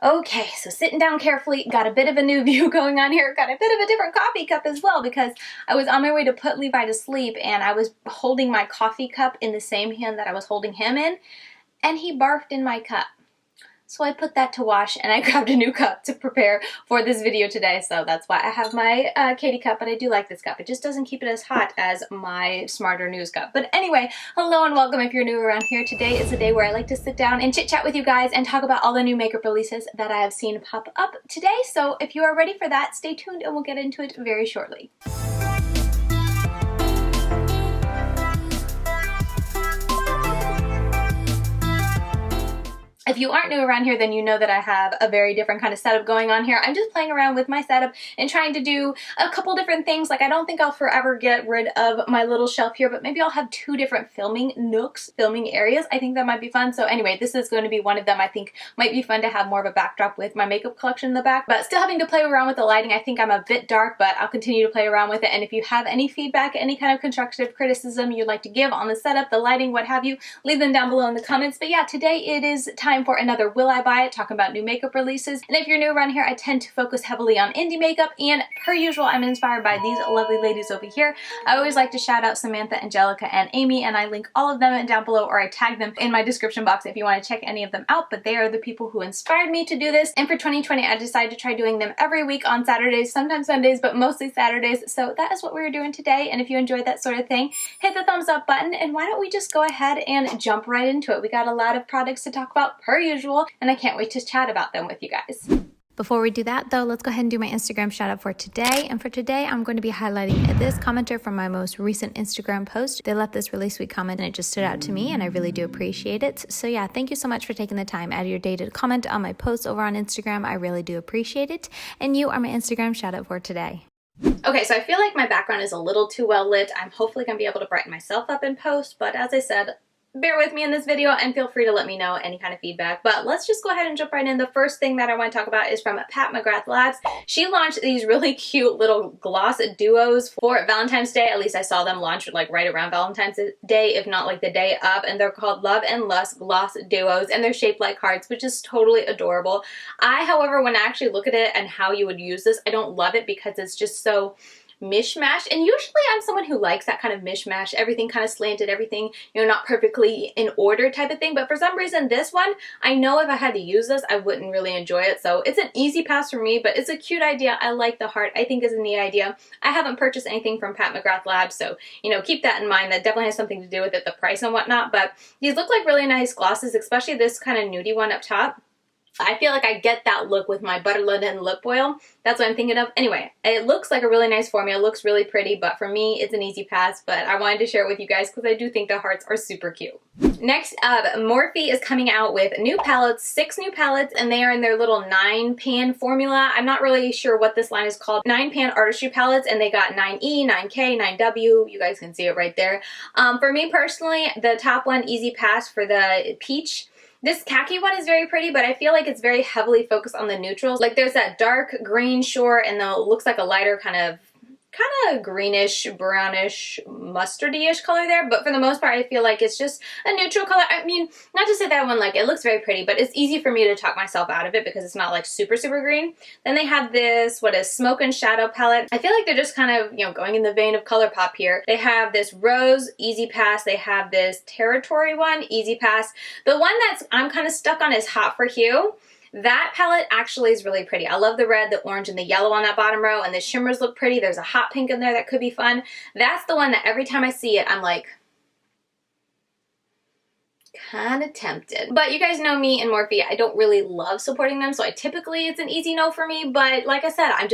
Okay, so sitting down carefully, got a bit of a new view going on here, got a bit of a different coffee cup as well because I was on my way to put Levi to sleep and I was holding my coffee cup in the same hand that I was holding him in, and he barfed in my cup. So I put that to wash and I grabbed a new cup to prepare for this video today. So that's why I have my Katie cup, but I do like this cup. It just doesn't keep it as hot as my Smarter News cup. But anyway, hello and welcome if you're new around here. Today is a day where I like to sit down and chit chat with you guys and talk about all the new makeup releases that I have seen pop up today. So if you are ready for that, stay tuned and we'll get into it very shortly. If you aren't new around here, then you know that I have a very different kind of setup going on here. I'm just playing around with my setup and trying to do a couple different things. Like, I don't think I'll forever get rid of my little shelf here, but maybe I'll have two different filming nooks, filming areas. I think that might be fun. So anyway, this is going to be one of them. I think might be fun to have more of a backdrop with my makeup collection in the back, but still having to play around with the lighting. I think I'm a bit dark, but I'll continue to play around with it. And if you have any feedback, any kind of constructive criticism you'd like to give on the setup, the lighting, what have you, leave them down below in the comments. But yeah, today it is time for another Will I Buy It, talking about new makeup releases. And if you're new around here, I tend to focus heavily on indie makeup, and per usual, I'm inspired by these lovely ladies over here. I always like to shout out Samantha, Angelica, and Amy, and I link all of them down below, or I tag them in my description box if you want to check any of them out. But they are the people who inspired me to do this, and for 2020, I decided to try doing them every week on Saturdays, sometimes Sundays, but mostly Saturdays. So that is what we're doing today, and if you enjoyed that sort of thing, hit the thumbs up button, and why don't we just go ahead and jump right into it. We got a lot of products to talk about per usual, and I can't wait to chat about them with you guys. Before we do that though, let's go ahead and do my Instagram shout out for today. And for today, I'm going to be highlighting this commenter from my most recent Instagram post. They left this really sweet comment and it just stood out to me and I really do appreciate it. So yeah, thank you so much for taking the time out of your day to comment on my posts over on Instagram. I really do appreciate it. And you are my Instagram shout out for today. Okay, so I feel like my background is a little too well lit. I'm hopefully going to be able to brighten myself up in post, but as I said, bear with me in this video and feel free to let me know any kind of feedback. But let's just go ahead and jump right in. The first thing that I want to talk about is from McGrath Labs. She launched these really cute little gloss duos for Valentine's Day. At least I saw them launch like right around Valentine's Day, if not like the day of. And they're called Love and Lust Gloss Duos, and they're shaped like hearts, which is totally adorable. However, when I actually look at it and how you would use this, I don't love it because it's just so mishmash, and usually I'm someone who likes that kind of mishmash, everything kind of slanted, everything, you know, not perfectly in order type of thing. But for some reason, this one, I know if I had to use this, I wouldn't really enjoy it. So it's an easy pass for me, but it's a cute idea. I like the heart. I think it's a neat idea. I haven't purchased anything from McGrath Labs, so, you know, keep that in mind. That definitely has something to do with it, the price and whatnot. But these look like really nice glosses, especially this kind of nudie one up top. I feel like I get that look with my Butter London lip oil. That's what I'm thinking of. Anyway, it looks like a really nice formula. It looks really pretty, but for me, it's an easy pass. But I wanted to share it with you guys because I do think the hearts are super cute. Next up, Morphe is coming out with new palettes, 6 new palettes, and they are in their little 9-pan formula. I'm not really sure what this line is called. 9-pan artistry palettes, and they got 9E, 9K, 9W. You guys can see it right there. For me personally, the top one, easy pass for the peach. This khaki one is very pretty, but I feel like it's very heavily focused on the neutrals. Like there's that dark green short and then it looks like a lighter kind of greenish, brownish, mustardy-ish color there. But for the most part, I feel like it's just a neutral color. I mean, not to say that one, like, it looks very pretty, but it's easy for me to talk myself out of it because it's not like super, super green. Then they have this, what is Smoke and Shadow palette. I feel like they're just kind of, you know, going in the vein of ColourPop here. They have this Rose, Easy Pass. They have this Territory one, Easy Pass. The one that's I'm kind of stuck on is Hot for Hue. That palette actually is really pretty. I love the red, the orange, and the yellow on that bottom row, and the shimmers look pretty. There's a hot pink in there that could be fun. That's the one that every time I see it, I'm like, kind of tempted. But you guys know me and Morphe, I don't really love supporting them, so typically it's an easy no for me. But like I said, I'm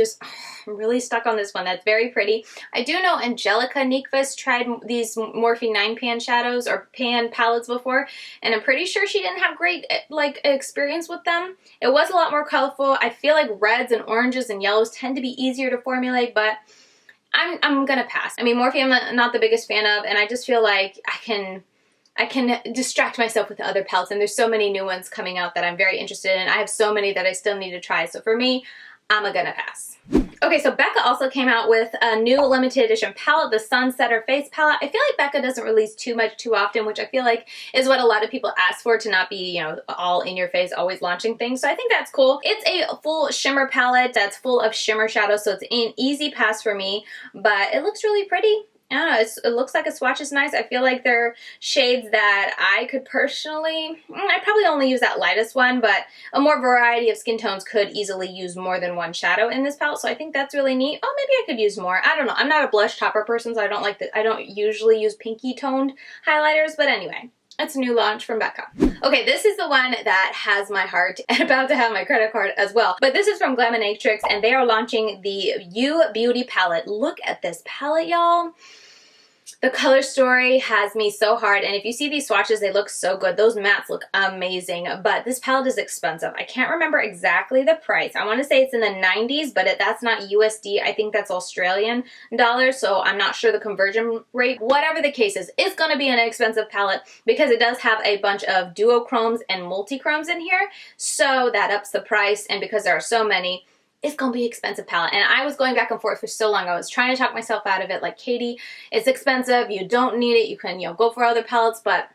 really stuck on this one. That's very pretty. I do know Angelica Nikvas tried these Morphe 9-pan shadows or pan palettes before, and I'm pretty sure she didn't have great like experience with them. It was a lot more colorful. I feel like reds and oranges and yellows tend to be easier to formulate, but I'm gonna pass. I mean, Morphe I'm not the biggest fan of, and I just feel like I can distract myself with the other palettes, and there's so many new ones coming out that I'm very interested in. I have so many that I still need to try. So for me, I'm gonna pass. Okay, so Becca also came out with a new limited edition palette, the Sunsetter Face Palette. I feel like Becca doesn't release too much too often, which I feel like is what a lot of people ask for, to not be, you know, all in your face, always launching things. So I think that's cool. It's a full shimmer palette that's full of shimmer shadows, so it's an easy pass for me, but it looks really pretty. I don't know, it looks like a swatch is nice. I feel like they're shades that I could personally, I probably only use that lightest one, but a more variety of skin tones could easily use more than one shadow in this palette, so I think that's really neat. Oh, maybe I could use more. I don't know. I'm not a blush topper person, so I don't usually use pinky toned highlighters, but anyway. It's a new launch from Becca. Okay, this is the one that has my heart and about to have my credit card as well. But this is from Glaminatrix, and they are launching the Huda Beauty palette. Look at this palette, y'all. The color story has me so hard, and if you see these swatches, they look so good. Those mattes look amazing, but this palette is expensive. I can't remember exactly the price. I want to say it's in the 90s, but that's not USD. I think that's Australian dollars, so I'm not sure the conversion rate. Whatever the case is, it's going to be an expensive palette because it does have a bunch of duochromes and multichromes in here, so that ups the price, and because there are so many, it's gonna be an expensive palette. And I was going back and forth for so long. I was trying to talk myself out of it, like, Katie, it's expensive, you don't need it, you can, you know, go for other palettes, but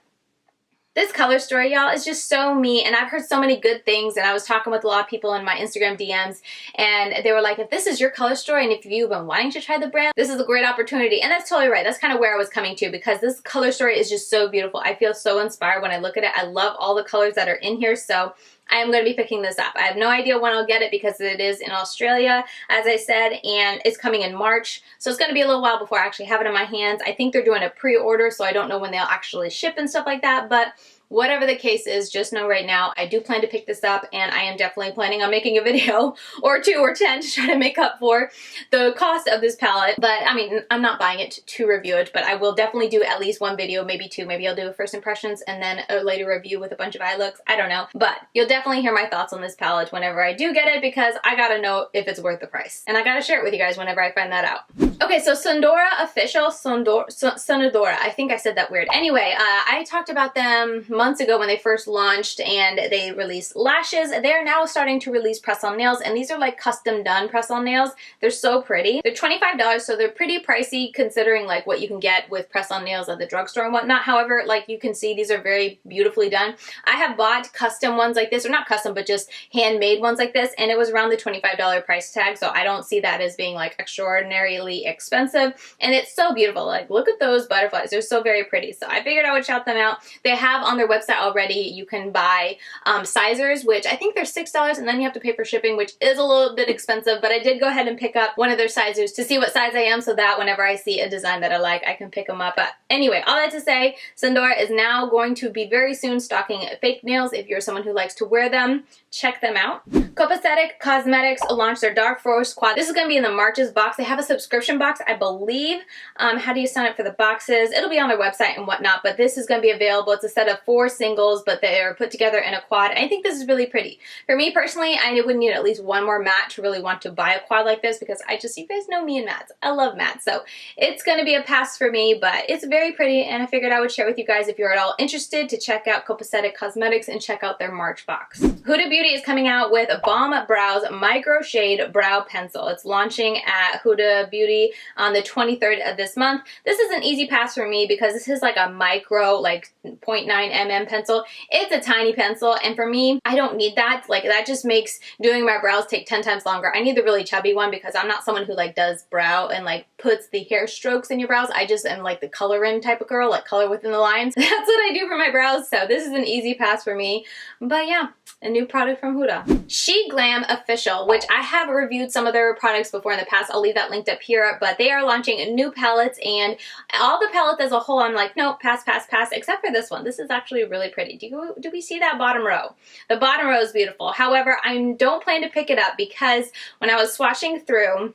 this color story, y'all, is just so me, and I've heard so many good things, and I was talking with a lot of people in my Instagram DMs, and they were like, if this is your color story, and if you've been wanting to try the brand, this is a great opportunity. And that's totally right. That's kind of where I was coming to, because this color story is just so beautiful. I feel so inspired when I look at it. I love all the colors that are in here, so I am going to be picking this up. I have no idea when I'll get it because it is in Australia, as I said, and it's coming in March. So it's going to be a little while before I actually have it in my hands. I think they're doing a pre-order, so I don't know when they'll actually ship and stuff like that, but whatever the case is, just know right now, I do plan to pick this up, and I am definitely planning on making a video or 2 or 10 to try to make up for the cost of this palette. But I mean, I'm not buying it to review it, but I will definitely do at least 1 video, maybe 2. Maybe I'll do a first impressions and then a later review with a bunch of eye looks. I don't know. But you'll definitely hear my thoughts on this palette whenever I do get it, because I gotta know if it's worth the price. And I gotta share it with you guys whenever I find that out. Okay, so Sonadora official, Sonadora, I think I said that weird. Anyway, I talked about them months ago when they first launched, and they released lashes. They're now starting to release press-on nails, and these are like custom done press-on nails. They're so pretty. They're $25, so they're pretty pricey considering like what you can get with press-on nails at the drugstore and whatnot. However, like you can see, these are very beautifully done. I have bought custom ones like this, or not custom, but just handmade ones like this, and it was around the $25 price tag, so I don't see that as being like extraordinarily expensive. And it's so beautiful. Like, look at those butterflies. They're so very pretty. So I figured I would shout them out. They have on their website already, you can buy sizers, which I think they're $6, and then you have to pay for shipping, which is a little bit expensive, but I did go ahead and pick up one of their sizers to see what size I am, so that whenever I see a design that I like, I can pick them up. But anyway, all that to say, Sonadora is now going to be very soon stocking fake nails. If you're someone who likes to wear them, check them out. Copacetic Cosmetics launched their Dark Forest Quad. This is going to be in the Marches box. They have a subscription box, I believe. How do you sign up for the boxes? It'll be on their website and whatnot, but this is going to be available. It's a set of 4 singles, but they're put together in a quad. I think this is really pretty. For me personally, I would need at least 1 more matte to really want to buy a quad like this, because you guys know me and mattes. I love mattes, so it's going to be a pass for me, but it's very pretty, and I figured I would share with you guys if you're at all interested to check out Copacetic Cosmetics and check out their March box. Huda Beauty is coming out with a Balm Brows Micro Shade Brow Pencil. It's launching at Huda Beauty on the 23rd of this month. This is an easy pass for me because this is like a micro, like 0.9 mm pencil. It's a tiny pencil, and for me, I don't need that. Like, that just makes doing my brows take 10 times longer. I need the really chubby one because I'm not someone who like does brow and like puts the hair strokes in your brows. I just am like the color in type of girl, like color within the lines. That's what I do for my brows, so this is an easy pass for me. But yeah, a new product from Huda. SheGlam Official, which I have reviewed some of their products before in the past. I'll leave that linked up here, but they are launching new palettes, and all the palettes as a whole, I'm like, nope, pass, pass, pass, except for this one. This is actually really pretty. Do we see that bottom row? The bottom row is beautiful. However, I don't plan to pick it up because when I was swatching through,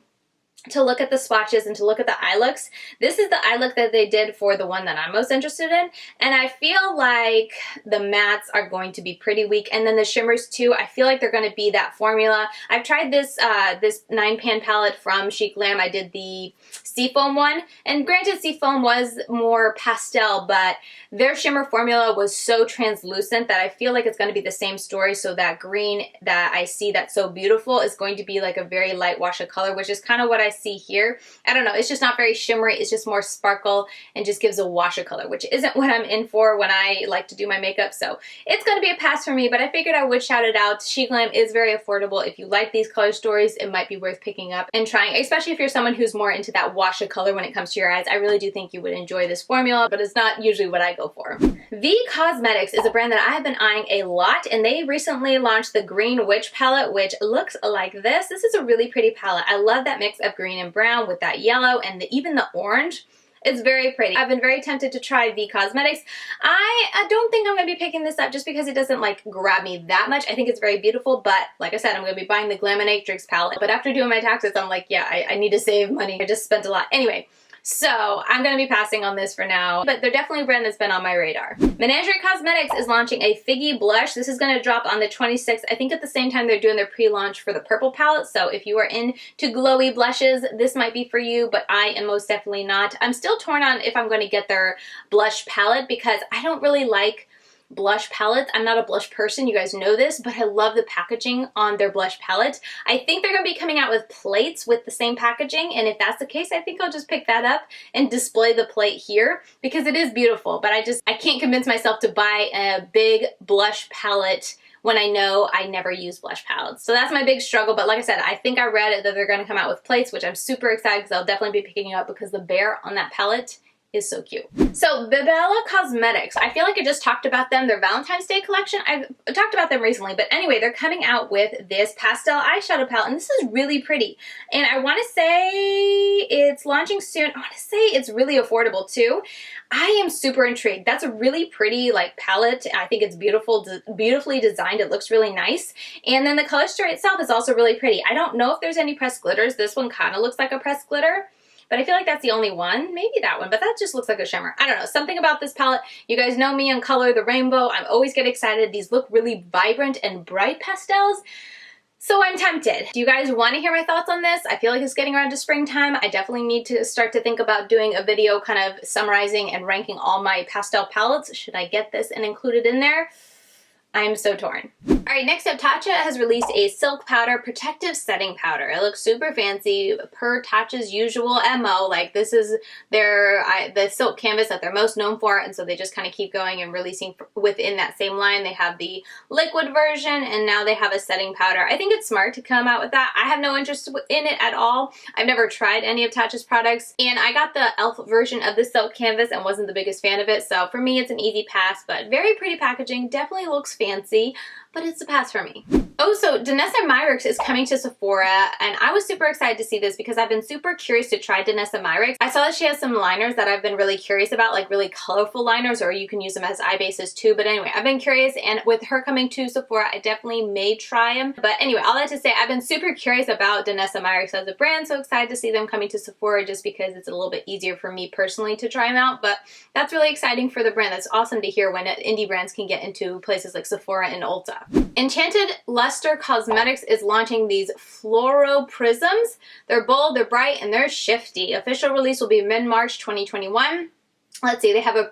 to look at the swatches and to look at the eye looks. This is the eye look that they did for the one that I'm most interested in, and I feel like the mattes are going to be pretty weak, and then the shimmers too, I feel like they're going to be that formula. I've tried this this 9-pan palette from SheGlam. I did the Seafoam one, and granted Seafoam was more pastel, but their shimmer formula was so translucent that I feel like it's going to be the same story. So that green that I see that's so beautiful is going to be like a very light wash of color, which is kind of what I see here. I don't know, it's just not very shimmery, it's just more sparkle and just gives a wash of color, which isn't what I'm in for when I like to do my makeup. So it's going to be a pass for me, but I figured I would shout it out. SheGlam is very affordable. If you like these color stories, it might be worth picking up and trying, especially if you're someone who's more into that wash of color when it comes to your eyes. I really do think you would enjoy this formula, but it's not usually what I go for. KVD Cosmetics is a brand that I have been eyeing a lot, and they recently launched the Green Witch palette, which looks like this. This is a really pretty palette. I love that mix of green and brown with that yellow and even the orange. It's very pretty. I've been very tempted to try KVD Cosmetics. I don't think I'm going to be picking this up just because it doesn't like grab me that much. I think it's very beautiful, but like I said, I'm going to be buying the Glaminatrix palette. But after doing my taxes, I'm like, yeah, I need to save money. I just spent a lot. Anyway, so I'm going to be passing on this for now, but they're definitely a brand that's been on my radar. Menagerie Cosmetics is launching a Figgy blush. This is going to drop on the 26th. I think at the same time they're doing their pre-launch for the purple palette, so if you are into glowy blushes, this might be for you, but I am most definitely not. I'm still torn on if I'm going to get their blush palette because I don't really like blush palettes. I'm not a blush person, you guys know this, but I love the packaging on their blush palette. I think they're going to be coming out with plates with the same packaging, and if that's the case, I think I'll just pick that up and display the plate here because it is beautiful, but I can't convince myself to buy a big blush palette when I know I never use blush palettes. So that's my big struggle, but like I said, I think I read that they're going to come out with plates, which I'm super excited because I'll definitely be picking it up because the bear on that palette is so cute. So Bebella Cosmetics, I feel like I just talked about them, their Valentine's Day collection. I've talked about them recently, but anyway, they're coming out with this pastel eyeshadow palette, and this is really pretty. And I want to say it's launching soon. I want to say it's really affordable too. I am super intrigued. That's a really pretty like palette. I think it's beautiful, beautifully designed. It looks really nice. And then the color story itself is also really pretty. I don't know if there's any pressed glitters. This one kind of looks like a pressed glitter, but I feel like that's the only one. Maybe that one, but that just looks like a shimmer. I don't know, something about this palette. You guys know me and Color the Rainbow. I always get excited. These look really vibrant and bright pastels. So I'm tempted. Do you guys want to hear my thoughts on this? I feel like it's getting around to springtime. I definitely need to start to think about doing a video kind of summarizing and ranking all my pastel palettes. Should I get this and include it in there? I'm so torn. Alright, next up, Tatcha has released a Silk Powder Protective Setting Powder. It looks super fancy, per Tatcha's usual MO. Like, this is the silk canvas that they're most known for, and so they just kind of keep going and releasing within that same line. They have the liquid version, and now they have a setting powder. I think it's smart to come out with that. I have no interest in it at all. I've never tried any of Tatcha's products, and I got the e.l.f. version of the silk canvas and wasn't the biggest fan of it, so for me it's an easy pass, but very pretty packaging, definitely looks fancy, but it's a pass for me. Oh, so Danessa Myricks is coming to Sephora, and I was super excited to see this because I've been super curious to try Danessa Myricks. I saw that she has some liners that I've been really curious about, like really colorful liners, or you can use them as eye bases too. But anyway, I've been curious, and with her coming to Sephora, I definitely may try them. But anyway, all that to say, I've been super curious about Danessa Myricks as a brand, so excited to see them coming to Sephora just because it's a little bit easier for me personally to try them out. But that's really exciting for the brand. That's awesome to hear when indie brands can get into places like Sephora and Ulta. Enchanted Lustre Cosmetics is launching these Fluoro Prisms. They're bold, they're bright, and they're shifty. Official release will be mid-March 2021. Let's see, they have a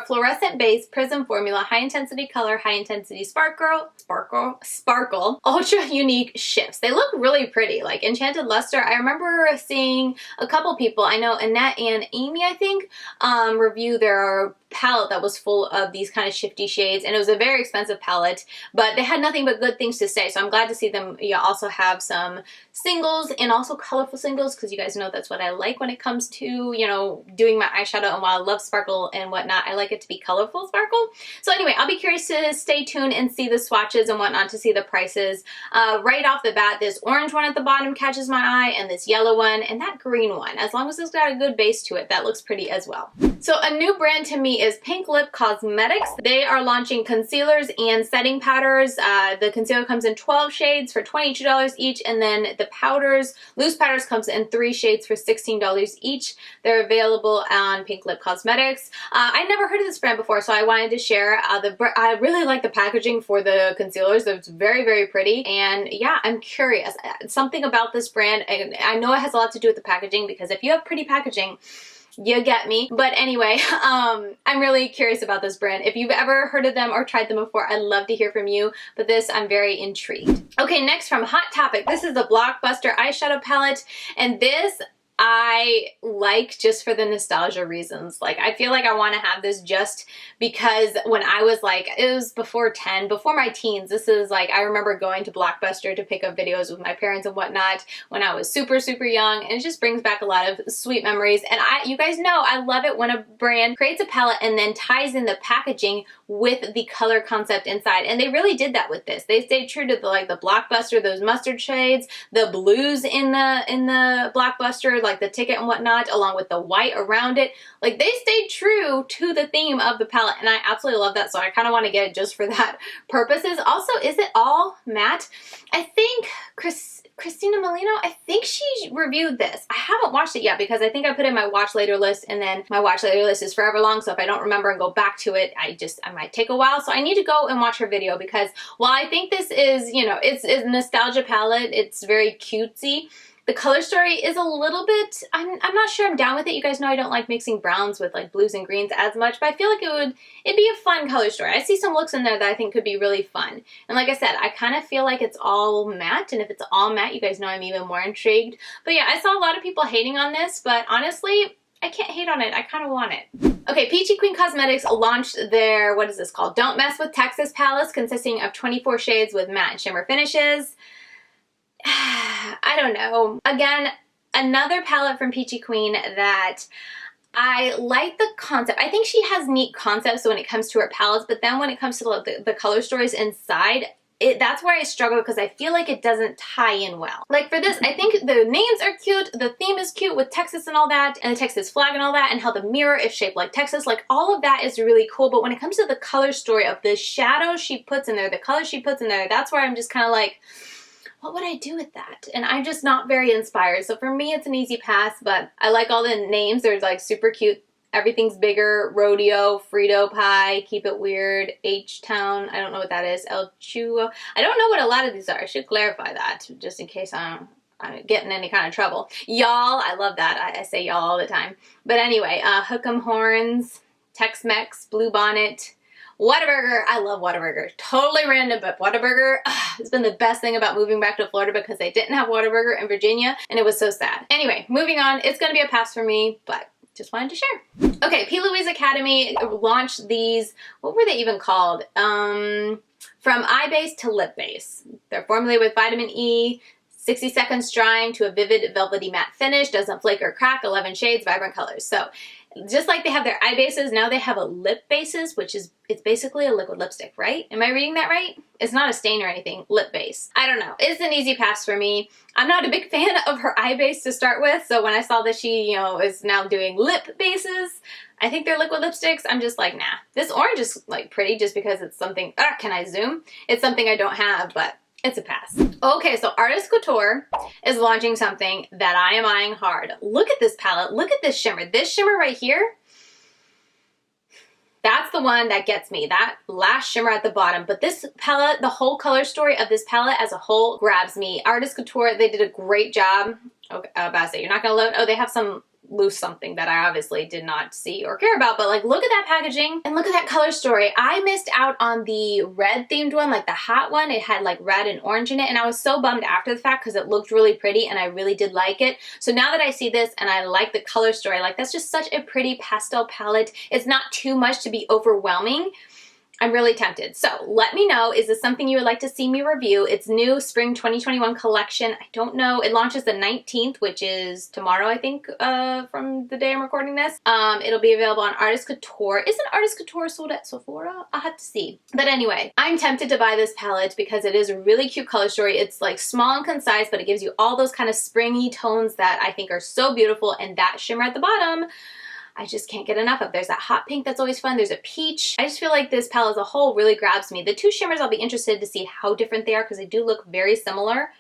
fluorescent base prism formula, high intensity color, high intensity sparkle, ultra unique shifts. They look really pretty. Like Enchanted Lustre, I remember seeing a couple people, I know Annette and Amy, I think, review their palette that was full of these kind of shifty shades, and it was a very expensive palette, but they had nothing but good things to say, so I'm glad to see them also have some singles and also colorful singles, because you guys know that's what I like when it comes to, you know, doing my eyeshadow. And while I love love sparkle and whatnot. I like it to be colorful sparkle. So anyway, I'll be curious to stay tuned and see the swatches and whatnot to see the prices. Right off the bat, this orange one at the bottom catches my eye, and this yellow one, and that green one. As long as it's got a good base to it, that looks pretty as well. So a new brand to me is Pink Lip Cosmetics. They are launching concealers and setting powders. The concealer comes in 12 shades for $22 each, and then the powders, loose powders, comes in 3 shades for $16 each. They're available on Pink Lip Cosmetics. I never heard of this brand before, so I wanted to share. I really like the packaging for the concealers. It's very, very pretty, and yeah, I'm curious. Something about this brand, and I know it has a lot to do with the packaging, because if you have pretty packaging, you get me. But anyway, I'm really curious about this brand. If you've ever heard of them or tried them before, I'd love to hear from you, but this, I'm very intrigued. Okay, next from Hot Topic, this is the Blockbuster eyeshadow palette, and this I like just for the nostalgia reasons. Like, I feel like I want to have this just because when I was like, it was before my teens, this is like, I remember going to Blockbuster to pick up videos with my parents and whatnot when I was super, super young, and it just brings back a lot of sweet memories. And you guys know, I love it when a brand creates a palette and then ties in the packaging with the color concept inside, and they really did that with this. They stayed true to the Blockbuster, those mustard shades, the blues in the Blockbuster, like the ticket and whatnot, along with the white around it. Like, they stayed true to the theme of the palette, and I absolutely love that, so I kind of want to get it just for that purposes. Also, is it all matte? I think Christina Molino, I think she reviewed this. I haven't watched it yet because I think I put it in my watch later list, and then my watch later list is forever long, so if I don't remember and go back to it, I might take a while. So I need to go and watch her video, because while I think this is, you know, it's a nostalgia palette, it's very cutesy, the color story is a little bit, I'm not sure I'm down with it. You guys know I don't like mixing browns with like blues and greens as much, but I feel like it'd be a fun color story. I see some looks in there that I think could be really fun. And like I said, I kind of feel like it's all matte, and if it's all matte, you guys know I'm even more intrigued. But yeah, I saw a lot of people hating on this, but honestly, I can't hate on it. I kind of want it. Okay, Peachy Queen Cosmetics launched their, what is this called? Don't Mess with Texas palettes, consisting of 24 shades with matte and shimmer finishes. I don't know. Again, another palette from Peachy Queen that I like the concept. I think she has neat concepts when it comes to her palettes, but then when it comes to the color stories inside, that's where I struggle, because I feel like it doesn't tie in well. Like for this, I think the names are cute, the theme is cute with Texas and all that, and the Texas flag and all that, and how the mirror is shaped like Texas, like all of that is really cool. But when it comes to the color story of the shadows she puts in there, the colors she puts in there, that's where I'm just kind of like, what would I do with that? And I'm just not very inspired. So for me, it's an easy pass, but I like all the names. They're like super cute. Everything's bigger. Rodeo, Frito Pie, Keep It Weird, H-Town. I don't know what that is. El Chuo. I don't know what a lot of these are. I should clarify that just in case I'm getting any kind of trouble. Y'all, I love that. I say y'all all the time. But anyway, Hook 'em Horns, Tex-Mex, Blue Bonnet, Whataburger. I love Whataburger. Totally random, but Whataburger has been the best thing about moving back to Florida, because they didn't have Whataburger in Virginia, and it was so sad. Anyway, moving on. It's going to be a pass for me, but just wanted to share. Okay, P. Louise Academy launched these, what were they even called? From eye base to lip base. They're formulated with vitamin E, 60 seconds drying to a vivid velvety matte finish, doesn't flake or crack, 11 shades, vibrant colors. So just like they have their eye bases, now they have a lip bases, which is, it's basically a liquid lipstick, right? Am I reading that right? It's not a stain or anything, lip base. I don't know. It's an easy pass for me. I'm not a big fan of her eye base to start with, so when I saw that she, you know, is now doing lip bases, I think they're liquid lipsticks, I'm just like, nah. This orange is like pretty just because it's something, can I zoom? It's something I don't have, but it's a pass. Okay, so Artist Couture is launching something that I am eyeing hard. Look at this palette. Look at this shimmer. This shimmer right here, that's the one that gets me. That last shimmer at the bottom. But this palette, the whole color story of this palette as a whole grabs me. Artist Couture, they did a great job. Okay, about to say, you're not gonna love it. Oh, they have some loose something that I obviously did not see or care about, but like look at that packaging and look at that color story. I missed out on the red themed one, like the hot one. It had like red and orange in it, and I was so bummed after the fact because it looked really pretty and I really did like it. So now that I see this and I like the color story, like that's just such a pretty pastel palette. It's not too much to be overwhelming. I'm really tempted. So let me know, is this something you would like to see me review? It's new spring 2021 collection. I don't know. It launches the 19th, which is tomorrow, I think, from the day I'm recording this. It'll be available on Artist Couture. Isn't Artist Couture sold at Sephora? I'll have to see. But anyway, I'm tempted to buy this palette because it is a really cute color story. It's like small and concise, but it gives you all those kind of springy tones that I think are so beautiful, and that shimmer at the bottom, I just can't get enough of. There's that hot pink that's always fun. There's a peach. I just feel like this palette as a whole really grabs me. The two shimmers, I'll be interested to see how different they are because they do look very similar.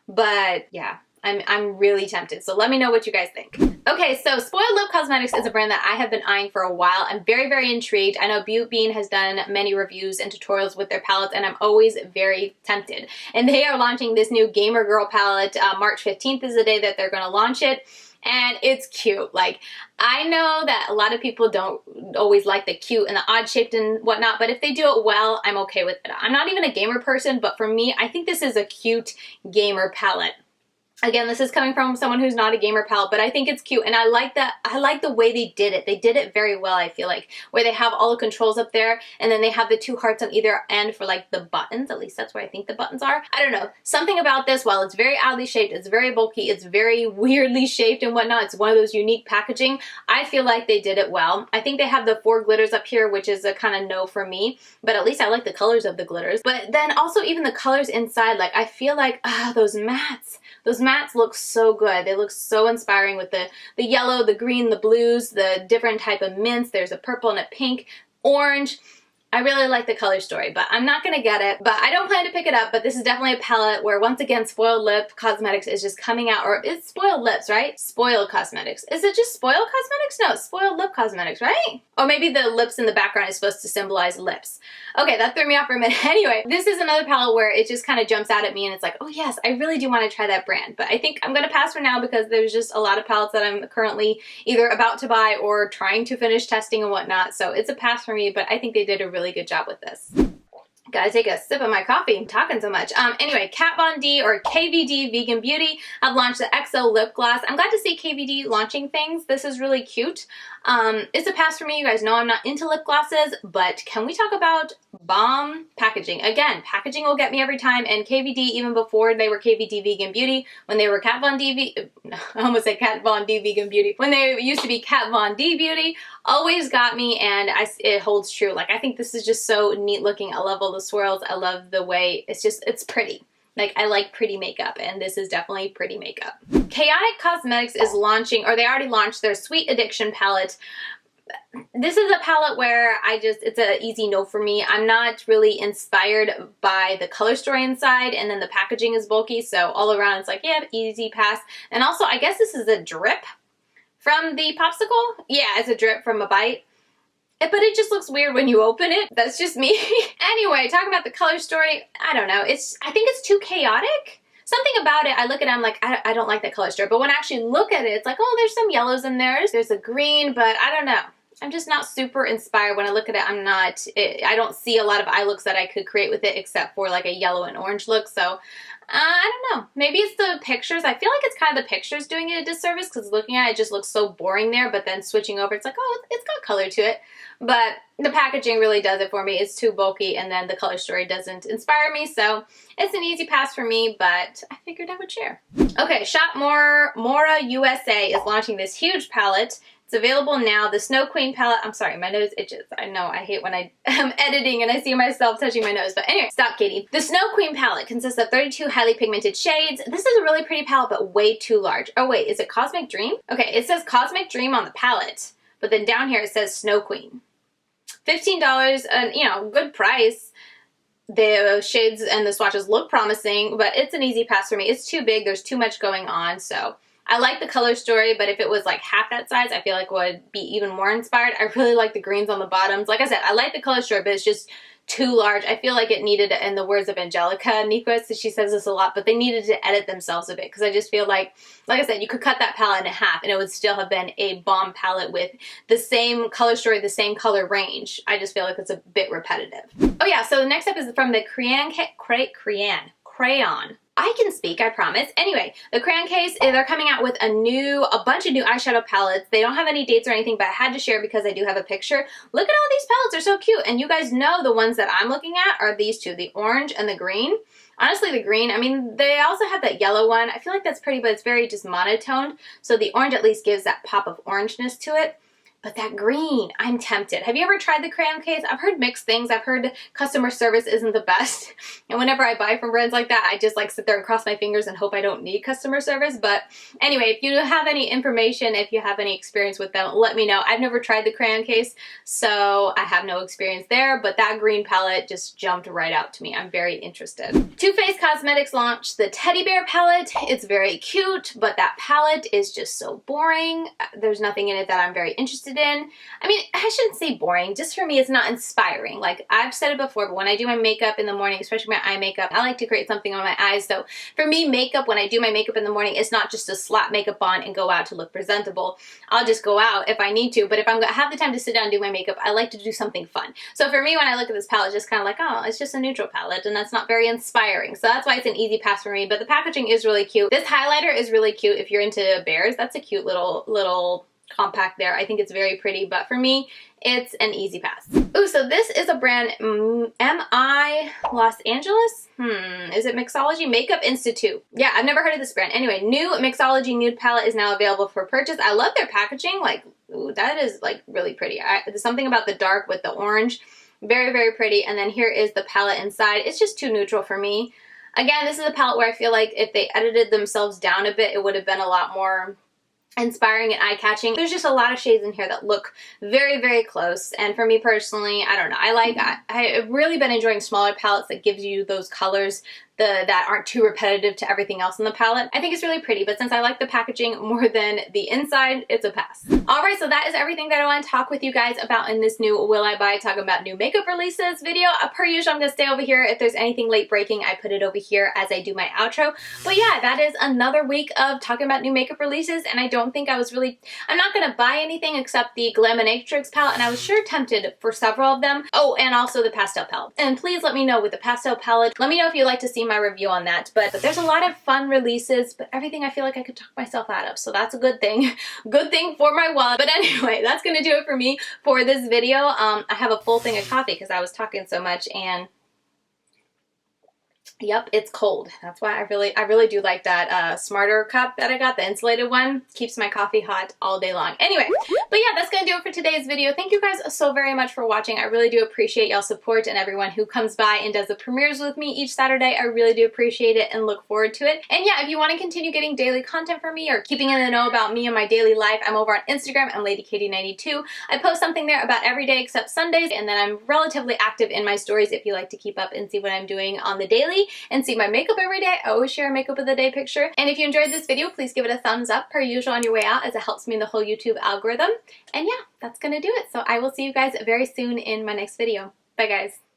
But yeah, I'm really tempted. So let me know what you guys think. Okay, so Spoiled Lip Cosmetics is a brand that I have been eyeing for a while. I'm very, very intrigued. I know Beauty Bean has done many reviews and tutorials with their palettes, and I'm always very tempted. And they are launching this new Gamer Girl palette. March 15th is the day that they're going to launch it. And it's cute. Like, I know that a lot of people don't always like the cute and the odd shaped and whatnot, but if they do it well, I'm okay with it. I'm not even a gamer person, but for me, I think this is a cute gamer palette. Again, this is coming from someone who's not a gamer palette, but I think it's cute, and I like that. I like the way they did it. They did it very well, I feel like, where they have all the controls up there, and then they have the two hearts on either end for like the buttons. At least that's where I think the buttons are. I don't know. Something about this, while it's very oddly shaped, it's very bulky, it's very weirdly shaped and whatnot. It's one of those unique packaging. I feel like they did it well. I think they have the 4 glitters up here, which is a kind of no for me, but at least I like the colors of the glitters. But then also even the colors inside, like I feel like, those mattes. Those mattes look so good. They look so inspiring with the yellow, the green, the blues, the different type of mints. There's a purple and a pink, orange. I really like the color story, but I'm not going to get it. But I don't plan to pick it up, but this is definitely a palette where, once again, Spoiled Lip Cosmetics is just coming out, or it's Spoiled Lips, right? Spoiled Cosmetics. Is it just Spoiled Cosmetics? No, it's Spoiled Lip Cosmetics, right? Or maybe the lips in the background is supposed to symbolize lips. Okay, that threw me off for a minute. Anyway, this is another palette where it just kind of jumps out at me and it's like, oh yes, I really do want to try that brand. But I think I'm going to pass for now because there's just a lot of palettes that I'm currently either about to buy or trying to finish testing and whatnot. So it's a pass for me, but I think they did a really good job with this. Gotta take a sip of my coffee. I'm talking so much. Anyway, Kat Von D, or KVD Vegan Beauty, have launched the XO lip gloss. I'm glad to see KVD launching things. This is really cute. It's a pass for me. You guys know I'm not into lip glosses, but can we talk about bomb packaging? Again, packaging will get me every time, and KVD, even before they were KVD Vegan Beauty, when they were Kat Von D, I almost said Kat Von D Vegan Beauty, when they used to be Kat Von D Beauty, always got me, and it holds true. Like, I think this is just so neat looking. I love all the swirls. I love the way it's pretty. Like, I like pretty makeup, and this is definitely pretty makeup. Chaotic Cosmetics is launching, or they already launched, their Sweet Addiction palette. This is a palette where it's an easy no for me. I'm not really inspired by the color story inside, and then the packaging is bulky, so all around it's like, yeah, easy pass. And also, I guess this is a drip from the popsicle. Yeah, it's a drip from a bite. But it just looks weird when you open it. That's just me. Anyway, talking about the color story, I don't know. I think it's too chaotic. Something about it, I look at it, I'm like, I don't like that color story. But when I actually look at it, it's like, oh, there's some yellows in there. There's a green, but I don't know. I'm just not super inspired. When I look at it, I don't see a lot of eye looks that I could create with it except for like a yellow and orange look. So I don't know. Maybe it's the pictures. I feel like it's kind of the pictures doing it a disservice because looking at it, it just looks so boring there. But then switching over, it's like, oh, it's got color to it. But the packaging really does it for me. It's too bulky, and then the color story doesn't inspire me. So it's an easy pass for me, but I figured I would share. Okay, Shop Moira USA is launching this huge palette. It's available now. The Snow Queen palette. I'm sorry, my nose itches. I know, I hate when I'm editing and I see myself touching my nose. But anyway, stop, Katie. The Snow Queen palette consists of 32 highly pigmented shades. This is a really pretty palette, but way too large. Oh wait, is it Cosmic Dream? Okay, it says Cosmic Dream on the palette, but then down here it says Snow Queen. $15, and you know, good price. The shades and the swatches look promising, but it's an easy pass for me. It's too big. There's too much going on, so I like the color story, but if it was like half that size, I feel like would be even more inspired. I really like the greens on the bottoms. Like I said, I like the color story, but it's just too large. I feel like it needed, in the words of Angelica Niquist, she says this a lot, but they needed to edit themselves a bit because I just feel like I said, you could cut that palette in half and it would still have been a bomb palette with the same color story, the same color range. I just feel like it's a bit repetitive. Oh yeah, so the next up is from the Crayon. I can speak, I promise. Anyway, the Crayon Case, they're coming out with a bunch of new eyeshadow palettes. They don't have any dates or anything, but I had to share because I do have a picture. Look at all these palettes, they're so cute. And you guys know the ones that I'm looking at are these two, the orange and the green. Honestly, the green, I mean, they also have that yellow one. I feel like that's pretty, but it's very just monotoned. So the orange at least gives that pop of orangeness to it. But that green, I'm tempted. Have you ever tried the Crayon Case? I've heard mixed things. I've heard customer service isn't the best. And whenever I buy from brands like that, I just like sit there and cross my fingers and hope I don't need customer service. But anyway, if you have any information, if you have any experience with them, let me know. I've never tried the Crayon Case, so I have no experience there. But that green palette just jumped right out to me. I'm very interested. Too Faced Cosmetics launched the Teddy Bear palette. It's very cute, but that palette is just so boring. There's nothing in it that I'm very interested in. I mean, I shouldn't say boring. Just for me, it's not inspiring. Like I've said it before, but when I do my makeup in the morning, especially my eye makeup, I like to create something on my eyes. So for me, makeup, when I do my makeup in the morning, it's not just to slap makeup on and go out to look presentable. I'll just go out if I need to. But if I'm gonna have the time to sit down and do my makeup, I like to do something fun. So for me, when I look at this palette, it's just kind of like, oh, it's just a neutral palette, and that's not very inspiring. So that's why it's an easy pass for me. But the packaging is really cute. This highlighter is really cute if you're into bears. That's a cute little compact there. I think it's very pretty, but for me, it's an easy pass. Ooh, so this is a brand, M.I. Los Angeles? Is it Mixology? Makeup Institute. Yeah, I've never heard of this brand. Anyway, new Mixology nude palette is now available for purchase. I love their packaging. Like, ooh, that is like really pretty. There's something about the dark with the orange. Very, very pretty. And then here is the palette inside. It's just too neutral for me. Again, this is a palette where I feel like if they edited themselves down a bit, it would have been a lot more inspiring and eye-catching. There's just a lot of shades in here that look very, very close. And for me personally, I don't know. I've really been enjoying smaller palettes that gives you those colors that aren't too repetitive to everything else in the palette. I think it's really pretty, but since I like the packaging more than the inside, it's a pass. Alright, so that is everything that I want to talk with you guys about in this new Will I Buy talking about new makeup releases video. Per usual, I'm going to stay over here. If there's anything late breaking, I put it over here as I do my outro. But yeah, that is another week of talking about new makeup releases, and I don't think I'm not going to buy anything except the Glaminatrix palette, and I was sure tempted for several of them. Oh, and also the pastel palette. And please let me know with the pastel palette, let me know if you'd like to see my review on that. But there's a lot of fun releases, but everything I feel like I could talk myself out of, so that's a good thing. Good thing for my wallet. But anyway, that's gonna do it for me for this video. I have a full thing of coffee because I was talking so much, and yep, it's cold. That's why I really do like that Smarter cup that I got, the insulated one. Keeps my coffee hot all day long. Anyway, but yeah, that's gonna do it for today's video. Thank you guys so very much for watching. I really do appreciate y'all's support and everyone who comes by and does the premieres with me each Saturday. I really do appreciate it and look forward to it. And yeah, if you want to continue getting daily content from me or keeping in the know about me and my daily life, I'm over on Instagram. I'm LadyKatie92. I post something there about every day except Sundays, and then I'm relatively active in my stories if you like to keep up and see what I'm doing on the daily and see my makeup every day. I always share a makeup of the day picture. And if you enjoyed this video, please give it a thumbs up per usual on your way out, as it helps me in the whole YouTube algorithm. And yeah, that's gonna do it. So I will see you guys very soon in my next video. Bye guys.